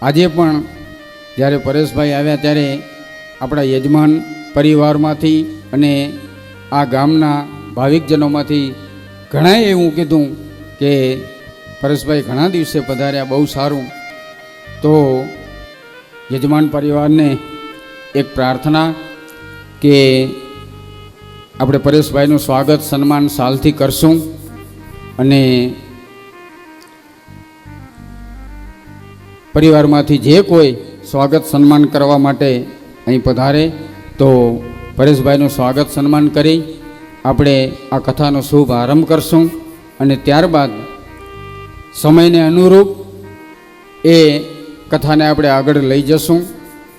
આજે પણ જ્યારે પરેશભાઈ આવ્યા ત્યારે આપણા યજમાન પરિવારમાંથી અને આ ગામના ભાવિકજનોમાંથી ઘણાએ એવું કીધું કે પરેશભાઈ ઘણા દિવસે પધાર્યા, બહુ સારું. તો યજમાન પરિવારને એક પ્રાર્થના કે આપણે પરેશભાઈનું સ્વાગત સન્માન સાલથી કરશું અને પરિવારમાંથી જે કોઈ સ્વાગત સન્માન કરવા માટે અહીં પધારે તો પરેશભાઈનું સ્વાગત સન્માન કરી આપણે આ કથાનો શુભ આરંભ કરશું અને ત્યારબાદ સમયને અનુરૂપ એ કથાને આપણે આગળ લઈ જશું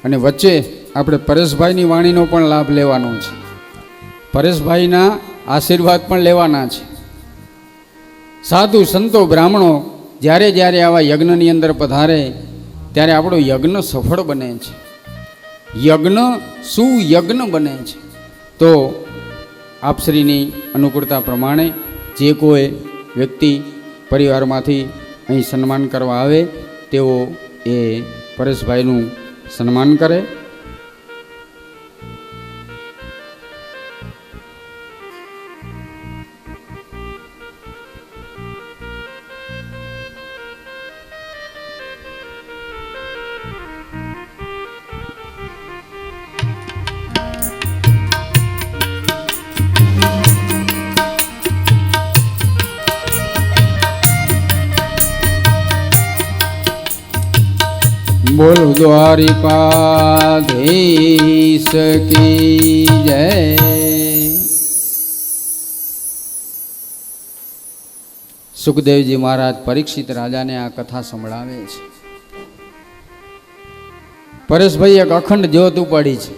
અને વચ્ચે આપણે પરેશભાઈની વાણીનો પણ લાભ લેવાનો છે, પરેશભાઈના આશીર્વાદ પણ લેવાના છે. સાધુ સંતો બ્રાહ્મણો જ્યારે જ્યારે આવા યજ્ઞની અંદર પધારે ત્યારે આપણો યજ્ઞ સફળ બને છે, યજ્ઞ સુયજ્ઞ બને છે. તો આપશ્રીની અનુકૂળતા પ્રમાણે જે કોઈ વ્યક્તિ પરિવારમાંથી અહીં સન્માન કરવા આવે તેઓ એ પરેશભાઈનું સન્માન કરે. બોલો દ્વારિકાધીશ કી જય. સુખદેવજી મહારાજ પરીક્ષિત રાજાને આ કથા સંભળાવે છે. પરેશભાઈ એક અખંડ જ્યોત ઉપાડી છે.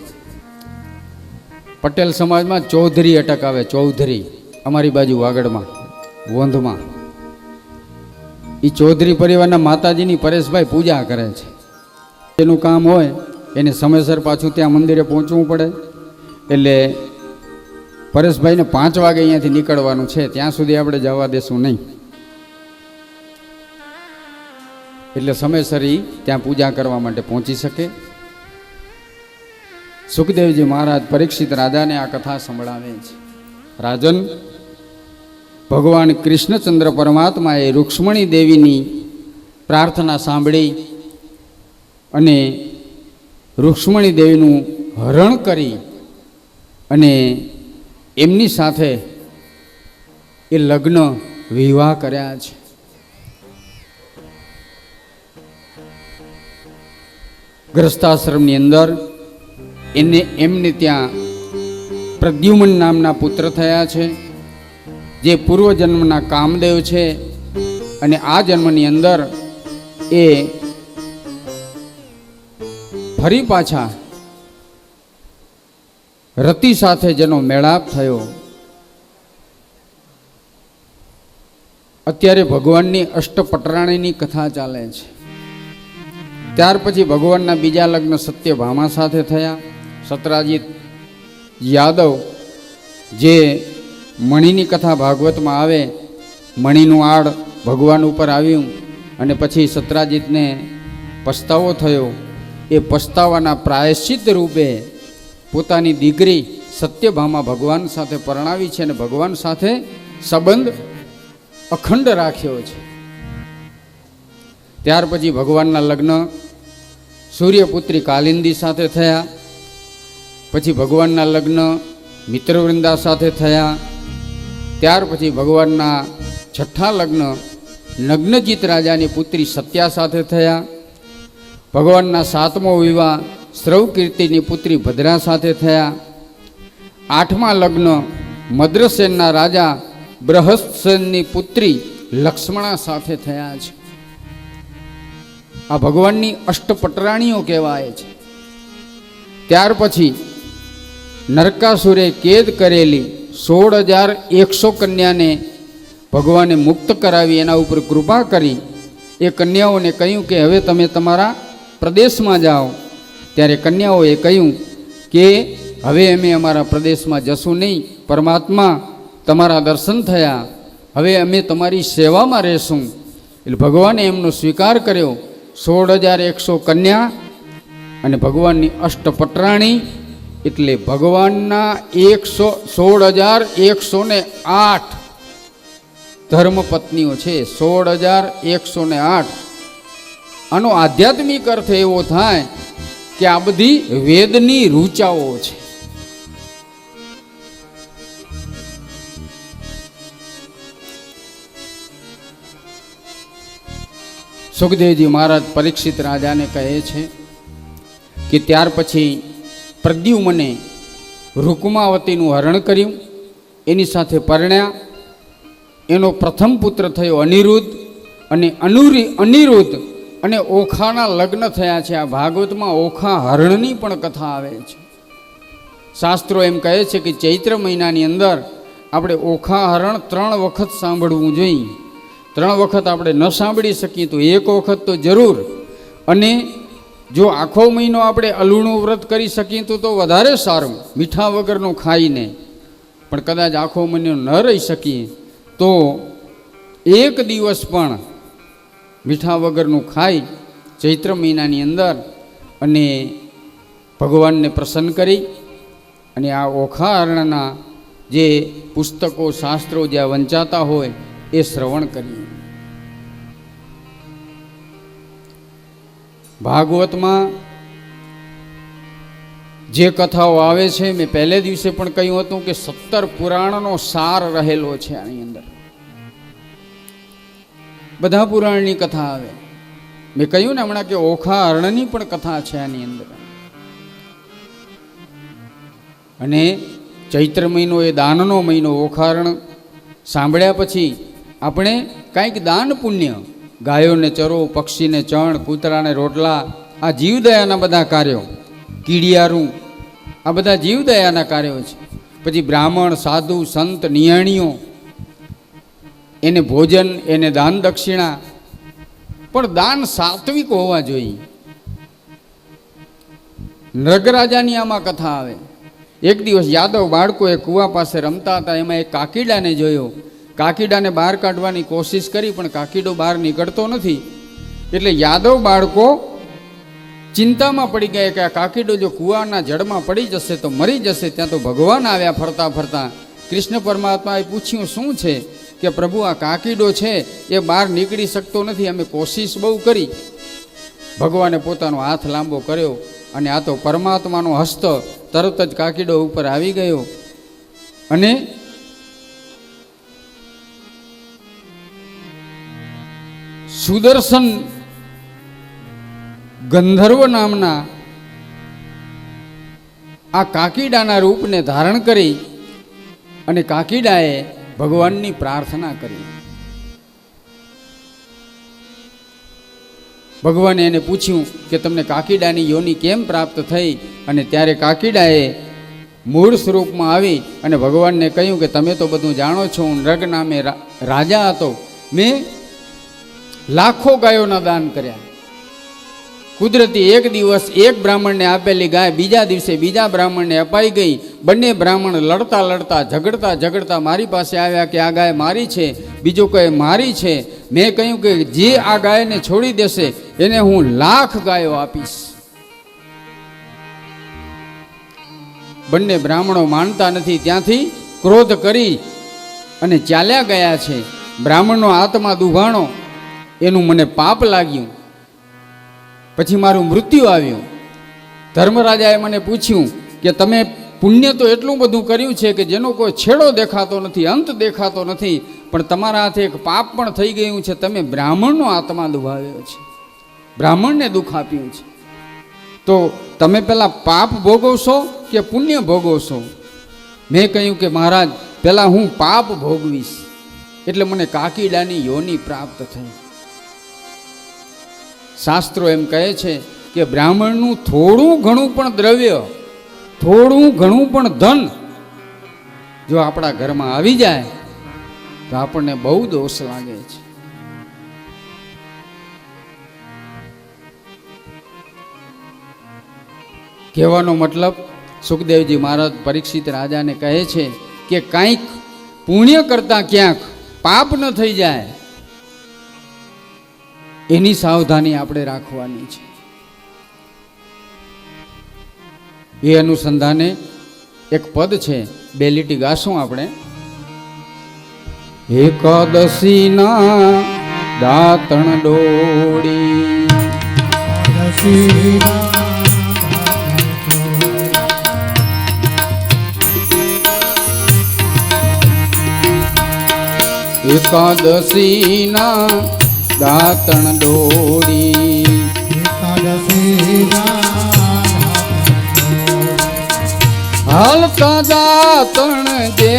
પટેલ સમાજમાં ચૌધરી અટક આવે, ચૌધરી અમારી બાજુ વાગડમાં વોંધમાં. એ ચૌધરી પરિવારના માતાજીની પરેશભાઈ પૂજા કરે છે. એનું કામ હોય એને સમયસર પાછું ત્યાં મંદિરે પહોંચવું પડે એટલે પરેશભાઈને 5 વાગે અહીંયાથી નીકળવાનું છે, ત્યાં સુધી આપણે જવા દેશું નહીં. એટલે સમયસર ત્યાં પૂજા કરવા માટે પહોંચી શકે. સુખદેવજી મહારાજ પરીક્ષિત રાજાને આ કથા સંભળાવે છે. રાજન, ભગવાન કૃષ્ણચંદ્ર પરમાત્માએ રૂક્ષ્મણી દેવીની પ્રાર્થના સાંભળી અને રૂક્ષ્મણી દેવીનું હરણ કરી અને એમની સાથે એ લગ્ન વિવાહ કર્યા છે. ગ્રસ્તાશ્રમની અંદર એમને ત્યાં પ્રદ્યુમન નામના પુત્ર થયા છે, જે પૂર્વજન્મના કામદેવ છે અને આ જન્મની અંદર એ ફરી પાછા રતિ સાથે જેનો મેળાપ થયો. અત્યારે ભગવાનની અષ્ટપટરાણીની કથા ચાલે છે. ત્યાર પછી ભગવાનના બીજા લગ્ન સત્યભામા સાથે થયા. સત્રાજીત યાદવ, જે મણીની કથા ભાગવતમાં આવે, મણીનું આડ ભગવાન ઉપર આવ્યું અને પછી સત્રાજીતને પસ્તાવો થયો. એ પસ્તાવાના પ્રાયશ્ચિત રૂપે પોતાની દીકરી સત્યભામા ભગવાન સાથે પરણાવી છે અને ભગવાન સાથે સંબંધ અખંડ રાખ્યો છે. ત્યાર પછી ભગવાનના લગ્ન સૂર્યપુત્રી કાલિંદી સાથે થયા. પછી ભગવાનના લગ્ન મિત્રવૃંદા સાથે થયા. ત્યાર પછી ભગવાનના 6થા લગ્ન નગ્નજીત રાજાની પુત્રી સત્યા સાથે થયા. ભગવાનના 7મો વિવાહ સ્રવકીર્તિની પુત્રી ભદ્રા સાથે થયા. 8મા લગ્ન મદ્રસેનના રાજા બૃહસ્સેનની પુત્રી લક્ષ્મણા સાથે થયા છે. આ ભગવાનની અષ્ટપટરાણીઓ કહેવાય છે. ત્યાર પછી નરકાસુરે કેદ કરેલી 16,100 કન્યાને ભગવાને મુક્ત કરાવી, એના ઉપર કૃપા કરી. એ કન્યાઓને કહ્યું કે હવે તમે તમારા પ્રદેશમાં જાઓ. ત્યારે કન્યાઓએ કહ્યું કે હવે અમે અમારા પ્રદેશમાં જશું નહીં, પરમાત્મા તમારા દર્શન થયા, હવે અમે તમારી સેવામાં રહેશું. એટલે ભગવાને એમનો સ્વીકાર કર્યો 16,100 કન્યા અને ભગવાનની અષ્ટપટરાણી, એટલે ભગવાનના 16,108 ધર્મપત્નીઓ છે. 16,108. આનો આધ્યાત્મિક અર્થ એવો થાય કે આ બધી વેદની રૂચાઓ છે. સુખદેવજી મહારાજ પરીક્ષિત રાજાને કહે છે કે ત્યાર પછી પ્રદ્યુમને રૂકમાવતીનું હરણ કર્યું, એની સાથે પરણ્યા. એનો પ્રથમ પુત્ર થયો અનિરુદ્ધ, અને અનિરુદ્ધ અને ઓખાના લગ્ન થયા છે. આ ભાગવતમાં ઓખા હરણની પણ કથા આવે છે. શાસ્ત્રો એમ કહે છે કે ચૈત્ર મહિનાની અંદર આપણે ઓખા હરણ 3 વખત સાંભળવું જોઈએ. 3 વખત આપણે ન સાંભળી શકીએ તો 1 વખત તો જરૂર. અને જો આખો મહિનો આપણે અલુણું વ્રત કરી શકીએ તો વધારે સારું, મીઠા વગરનું ખાઈને. પણ કદાચ આખો મહિનો ન રહી શકીએ તો 1 દિવસ પણ મીઠા વગરનું ખાઈ ચૈત્ર મહિનાની અંદર અને ભગવાનને પ્રસન્ન કરી અને આ ઓખા હરણના જે પુસ્તકો શાસ્ત્રો જ્યાં વંચાતા હોય એ શ્રવણ કરીએ. ભાગવતમાં જે કથાઓ આવે છે, મેં પહેલે દિવસે પણ કહ્યું હતું કે 17 પુરાણનો સાર રહેલો છે આની અંદર. બધા પુરાણની કથા આવે. મેં કહ્યું ને હમણાં કે ઓખા હરણની પણ કથા છે આની અંદર. અને ચૈત્ર મહિનો એ દાનનો મહિનો. ઓખા હરણ સાંભળ્યા પછી આપણે કાંઈક દાન પુણ્ય, ગાયોને ચરો, પક્ષીને ચણ, કૂતરાને રોટલા, આ જીવદયાના બધા કાર્યો, કીડિયારું, આ બધા જીવદયાના કાર્યો છે. પછી બ્રાહ્મણ, સાધુ, સંત, નિયાણીઓ, એને ભોજન, એને દાન દક્ષિણા. પણ દાન સાત્વિક હોવા જોઈએ. નગરાજાની આમાં કથા આવે. એક દિવસ યાદવ બાળકો એ કૂવા પાસે રમતા હતા, એમાં એક કાકીડાને જોયો. કાકીડાને બહાર કાઢવાની કોશિશ કરી પણ કાકીડો બહાર નીકળતો નથી. એટલે યાદવ બાળકો ચિંતામાં પડી ગયા કે આ કાકીડો જો કૂવાના જળમાં પડી જશે તો મરી જશે. ત્યાં તો ભગવાન આવ્યા ફરતા ફરતા. કૃષ્ણ પરમાત્માએ પૂછ્યું શું છે? કે પ્રભુ આ કાકીડો છે એ બહાર નીકળી શકતો નથી, અમે કોશિશ બહુ કરી. ભગવાને પોતાનો હાથ લાંબો કર્યો અને આ તો પરમાત્માનો હસ્ત, તરત જ કાકીડો ઉપર આવી ગયો. અને સુદર્શન ગંધર્વ નામના આ કાકીડાના રૂપને ધારણ કરી અને કાકીડાએ ભગવાનની પ્રાર્થના કરી. ભગવાને એને પૂછ્યું કે તમને કાકીડાની યોની કેમ પ્રાપ્ત થઈ? અને ત્યારે કાકીડાએ મૂળ સ્વરૂપમાં આવી અને ભગવાનને કહ્યું કે તમે તો બધું જાણો છો, હું નૃગ નામે રાજા હતો. મેં લાખો ગાયોના દાન કર્યા. કુદરતી એક દિવસ એક બ્રાહ્મણને આપેલી ગાય બીજા દિવસે બીજા બ્રાહ્મણને અપાઈ ગઈ. બંને બ્રાહ્મણ લડતા લડતા ઝઘડતા ઝઘડતા મારી પાસે આવ્યા કે આ ગાય મારી છે, બીજો કહે મારી છે. મેં કહ્યું કે જે આ ગાયને છોડી દેશે એને હું 1,00,000 ગાયો આપીશ. બંને બ્રાહ્મણો માનતા નથી, ત્યાંથી ક્રોધ કરી અને ચાલ્યા ગયા છે. બ્રાહ્મણનો આત્મા દુભાણો, એનું મને પાપ લાગ્યું. પછી મારું મૃત્યુ આવ્યું. ધર્મરાજાએ મને પૂછ્યું કે તમે પુણ્ય તો એટલું બધું કર્યું છે કે જેનો કોઈ છેડો દેખાતો નથી, અંત દેખાતો નથી, પણ તમારા હાથે એક પાપ પણ થઈ ગયું છે. તમે બ્રાહ્મણનો આત્મા દુભાવ્યો છે, બ્રાહ્મણને દુઃખ આપ્યું છે. તો તમે પહેલાં પાપ ભોગવશો કે પુણ્ય ભોગવશો? મેં કહ્યું કે મહારાજ પહેલાં હું પાપ ભોગવીશ. એટલે મને કાકીડાની યોની પ્રાપ્ત થઈ. શાસ્ત્રો એમ કહે છે કે બ્રાહ્મણનું થોડું ઘણું પણ દ્રવ્ય, થોડું ઘણું પણ ધન જો આપણા ઘરમાં આવી જાય તો આપણને બહુ દોષ લાગે છે. કહેવાનો મતલબ, સુખદેવજી મહારાજ પરીક્ષિત રાજાને કહે છે કે કંઈક પુણ્ય કરતા ક્યાંક પાપ ન થઈ જાય એની સાવધાની આપણે રાખવાની છે. એ અનુસંધાને એક પદ છે, 2 લીટી ગાશું આપણે. એકાદશીના દાતણ ડોળી, એકાદશીના દાતણ ડોળી, હાલતા દાતણ જે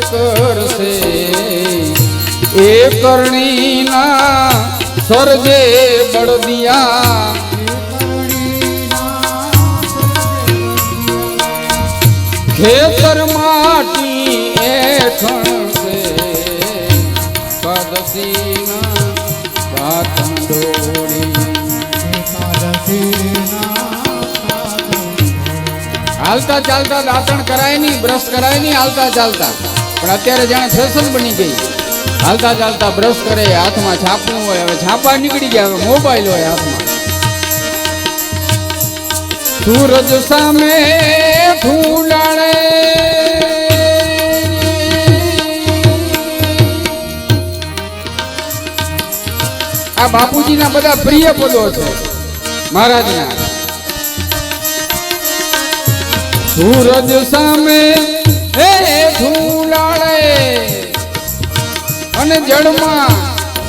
કરશે એ કરણીના સરજે બળદિયા, ખેતર માટી એઠણ છે એકાદશીના દાતણ ડોળી. હાલતા ચાલતા દાંતણ કરાય નહીં, બ્રશ કરાય નહીં હાલતા ચાલતા, પણ અત્યારે જાણે ફેશન બની ગઈ. હાલતા ચાલતા બ્રશ કરે, હાથમાં છાપવું હોય, હવે છાપા નીકળી ગયા, હવે મોબાઈલ હોય હાથમાં. સૂરજ સામે ફૂલાડે આ બાપુજીના બધા પ્રિય પદો છે મહારાજના. સૂરજ સામે હે ફૂલાડે અને જળમાં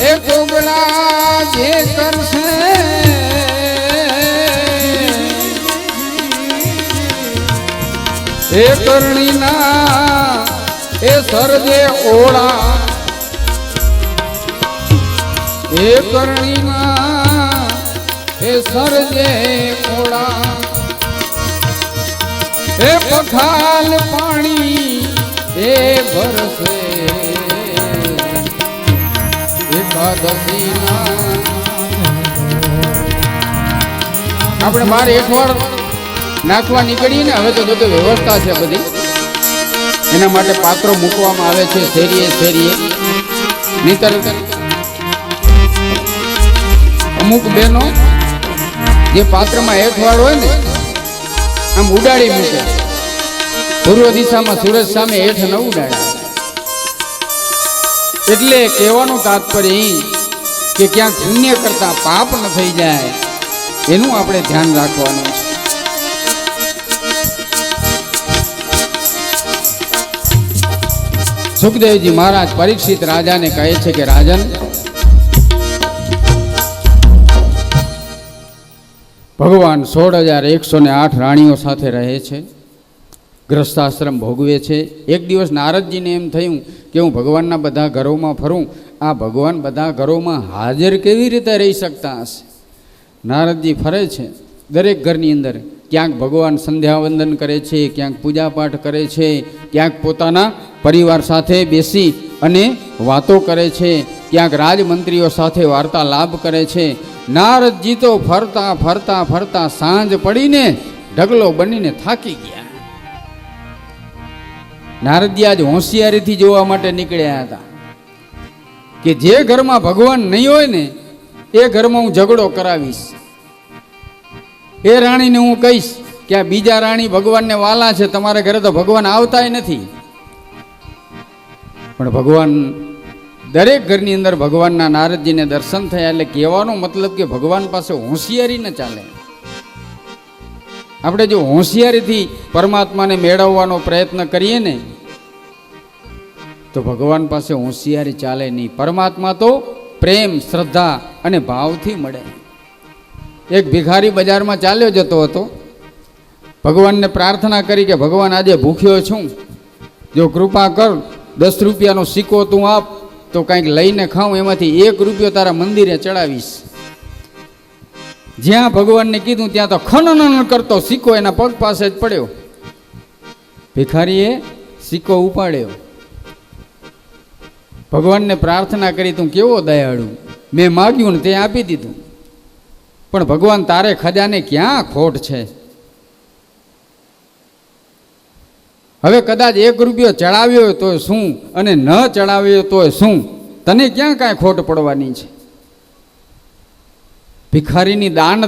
એ કોગળા જે કરશે એ કરણીના એ સરજે ઓળા, એ કરણીના એ સરજે ઓળા, એ પખાલ પાણી એ ભરશે એકાદશીના. આપણે બાર એઠવાડ નાખવા નીકળીએ ને, હવે તો બધું વ્યવસ્થા છે બધી, એના માટે પાત્રો મૂકવામાં આવે છે શેરીએ શેરીએ. નહીતર અમુક બહેનો જે પાત્રમાં એઠવાડ હોય ને આમ ઉડાડી મૂકે, પૂર્વ દિશામાં સૂરજ સામે હેઠ ન ઉડાડે. એટલે કહેવાનું તાત્પર્ય કે ક્યાંક પુણ્ય કરતા પાપ ન થઈ જાય એનું આપણે ધ્યાન રાખવાનું છે. સુખદેવજી મહારાજ પરીક્ષિત રાજાને કહે છે કે રાજન, ભગવાન 16,108 રાણીઓ સાથે રહે છે, ગ્રસ્તાશ્રમ ભોગવે છે. એક દિવસ નારદજીને એમ થયું કે હું ભગવાનના બધા ઘરોમાં ફરું, આ ભગવાન બધા ઘરોમાં હાજર કેવી રીતે રહી શકતા હશે. નારદજી ફરે છે દરેક ઘરની અંદર, ક્યાંક ભગવાન સંધ્યાવંદન કરે છે, ક્યાંક પૂજાપાઠ કરે છે, ક્યાંક પોતાના પરિવાર સાથે બેસી અને વાતો કરે છે, ક્યાંક રાજમંત્રીઓ સાથે વાર્તાલાપ કરે છે. નારદજી તો ફરતા ફરતા ફરતા સાંજ પડીને ઢગલો બનીને થાકી ગયા. નારદજી આજ હોશિયારીથી જોવા માટે નીકળ્યા હતા કે જે ઘરમાં ભગવાન નહીં હોય ને એ ઘરમાં હું ઝઘડો કરાવીશ. એ રાણીને હું કહીશ કે આ બીજા રાણી ભગવાનને વાલા છે, તમારા ઘરે તો ભગવાન આવતાય નથી. પણ ભગવાન દરેક ઘરની અંદર ભગવાનના નારદજીને દર્શન થયા. એટલે કહેવાનો મતલબ કે ભગવાન પાસે હોશિયારી ન ચાલે. આપણે જો હોશિયારીથી પરમાત્માને મેળવવાનો પ્રયત્ન કરીએ ને તો ભગવાન પાસે હોશિયારી ચાલે નહીં. પરમાત્મા તો પ્રેમ, શ્રદ્ધા અને ભાવથી મળે. એક ભિખારી બજારમાં ચાલ્યો જતો હતો, ભગવાનને પ્રાર્થના કરી કે ભગવાન આજે ભૂખ્યો છું, જો કૃપા કર 10 રૂપિયાનો સિક્કો તું આપ તો કંઈક લઈને ખાઉં, એમાંથી 1 રૂપિયો તારા મંદિરે ચડાવીશ. જ્યાં ભગવાનને કીધું ત્યાં તો ખનન કરતો સિક્કો એના પગ પાસે જ પડ્યો. ભિખારીએ સિક્કો ઉપાડ્યો, ભગવાનને પ્રાર્થના કરી તું કેવો દયાળુ, મેં માગ્યું ને તે આપી દીધું. પણ ભગવાન તારે ખજાને ક્યાં ખોટ છે? હવે કદાચ 1 રૂપિયો ચડાવ્યો તો શું અને ન ચડાવ્યો તો શું, તને ક્યાં કાંઈ ખોટ પડવાની છે? ભિખારીની દાનત